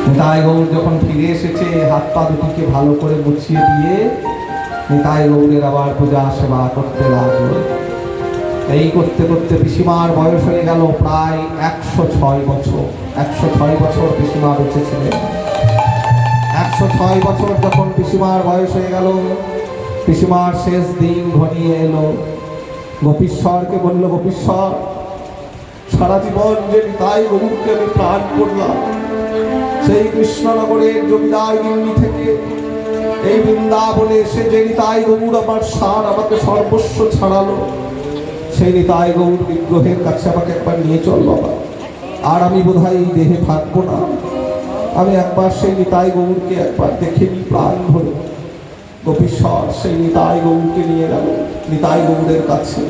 নিতাই গৌর যখন ফিরে এসেছে, হাত পা দুটিকে ভালো করে মুছিয়ে দিয়ে নিতাই গৌরের আবার পূজা সেবা করতে লাগলো। এই করতে করতে পিসিমার বয়স হয়ে গেল প্রায় 106 বছর। 106 বছর পিসিমা বেঁচে ছিলেন। 106 বছর যখন পিসিমার বয়স হয়ে গেল, পিসিমার শেষ দিন ঘনিয়ে এলো। গোপীশ্বরকে বলল, গোপীশ্বর, সারা জীবন যে নিতাই গৌরকে আমি প্রাণ করলাম, সেই কৃষ্ণনগরের জমিদার গিন্নি থেকে এই বৃন্দাবনে এসে যে নিতাই গৌর আমার সার আমাকে সর্বস্ব ছাড়ালো, সেই নিতাই গৌর বিগ্রহের কাছে আমাকে একবার নিয়ে চল বাবা। আর আমি বোধহয় এই দেহে থাকবো না, আমি একবার সেই নিতাই গৌরকে একবার দেখে নি প্রাণ ভরে। গোপীশ্বর সেই নিতাই গৌরকে নিয়ে গেল নিতাই গৌরের কাছে।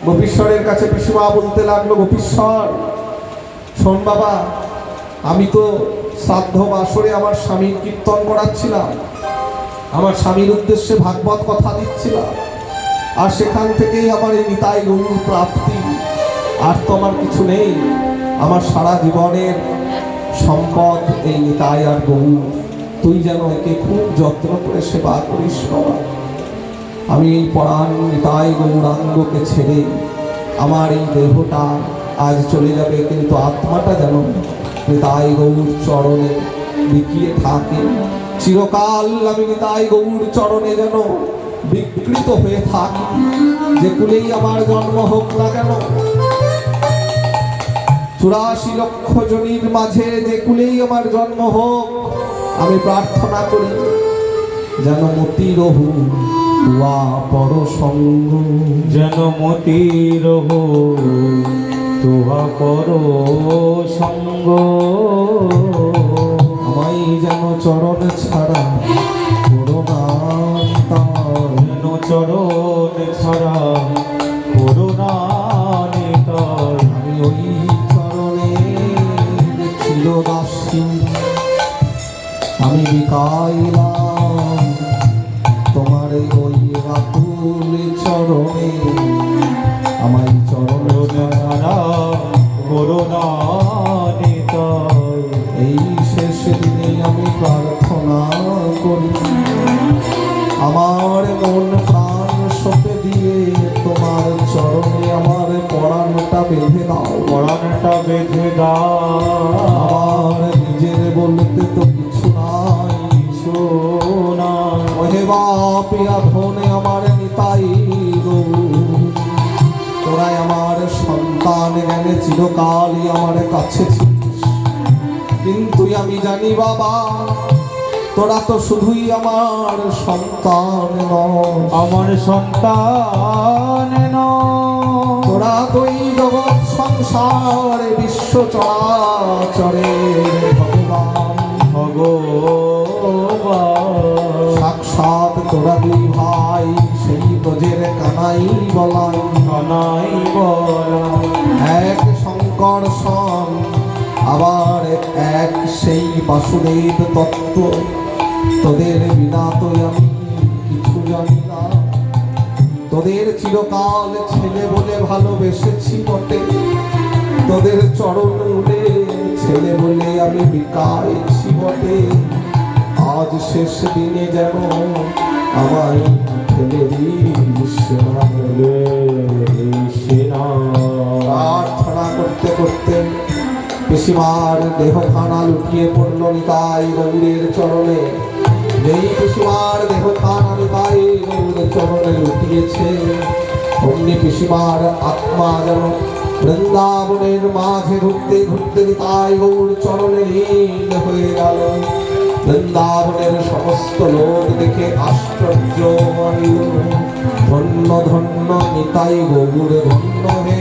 গোপীশ্বরের কাছে পিসিমা বলতে লাগলো, গোপীশ্বর শোন বাবা, আমি তো শ্রাদ্ধ বাসরে আমার স্বামীর কীর্তন করাচ্ছিলাম, আমার স্বামীর উদ্দেশ্যে ভাগবত কথা দিচ্ছিলাম, আর সেখান থেকেই আমার এই নিতাই গৌর প্রাপ্তি। আর তো আমার কিছু নেই, আমার সারা জীবনের সম্পদ এই নিতাই আর গৌর। তুই যেন একে খুব যত্ন করে সেবা করিস বাবা। আমি এই পরাণ নিতাই গৌরাঙ্গকে ছেড়ে আমার এই দেহটা আজ চলে যাবে, কিন্তু আত্মাটা যেন নিতাই গৌর চরণে বিকিয়ে থাকে চিরকাল। আমি নিতাই গৌর চরণে যেন বিকৃত হয়ে থাকি, যে কুলেই আমার জন্ম হোক না কেন। 84 লক্ষ জনির মাঝে যে কুলেই আমার জন্ম হোক, আমি প্রার্থনা করি যেন মতি রহু তুয়া পর সঙ্গ, যেন মতি রহু তুহা পর সঙ্গ। আমায় যেন চরণ ছাড়া করোনা, যেন চরণ ছাড়া করুণা নিতাই। আমি ওই চরণে চিরদাসী, আমি বিকাইলাম তোমার ওই রাতুল চরণে। আমায় চরণ ছাড়া করুণা নিতাই। এই শেষ দিনে আমি প্রার্থনা করি, আমার মন প্রাণ সঁপে দিয়ে তোমার চরণে আমার পরাণটা বেঁধে দাও, পরাণটা বেঁধে দাও। আমার নিজের বলতে তো কিছু নাই, কিছু নাই। ওহে বাপিয়া ধনে আমার নিতাই গৌর, তোরাই আমার সন্তান জ্ঞানে চিরকালই আমার কাছে ছিলিস, কিন্তু আমি জানি বাবা তোরা তো শুধুই আমার সন্তান নয়, আমার সন্তান নয়। তোরা তুই জগৎ সংসারে বিশ্ব চরাচরে ভগবান। ভগবান সাক্ষাৎ তোরা দুই ভাই সেই ব্রজের কানাই বলাই, কানাই বলা। এক শঙ্কর সন আবার এক সেই বাসুদেব তত্ত্ব। তোদের বিনা তো আমি কিছু জানি না, তোদের চিরকাল ছেলে বলে ভালোবেসেছি বটে, তোদের চরণ মূলে ছেলে বলে আমি বিকাইছি বটে। আজ শেষ দিনে যেন আমায় ফেলে দিস না, প্রার্থনা করতে করতে পিসিমার দেহখানা লুটিয়ে পড়ল নিতাই গৌরের চরণে। যেই পিসিমার দেহখানা নিতাই গৌরের চরণে লুটিয়েছে, অমনি পিসিমার আত্মা যেন বৃন্দাবনের মাঝে ঘুরতে ঘুরতে নিতাই গৌর চরণে লীন হয়ে গেল। বৃন্দাবনের সমস্ত লোক দেখে আশ্চর্য মানিল, ধন্য ধন্য নিতাই গৌর ধন্য হয়ে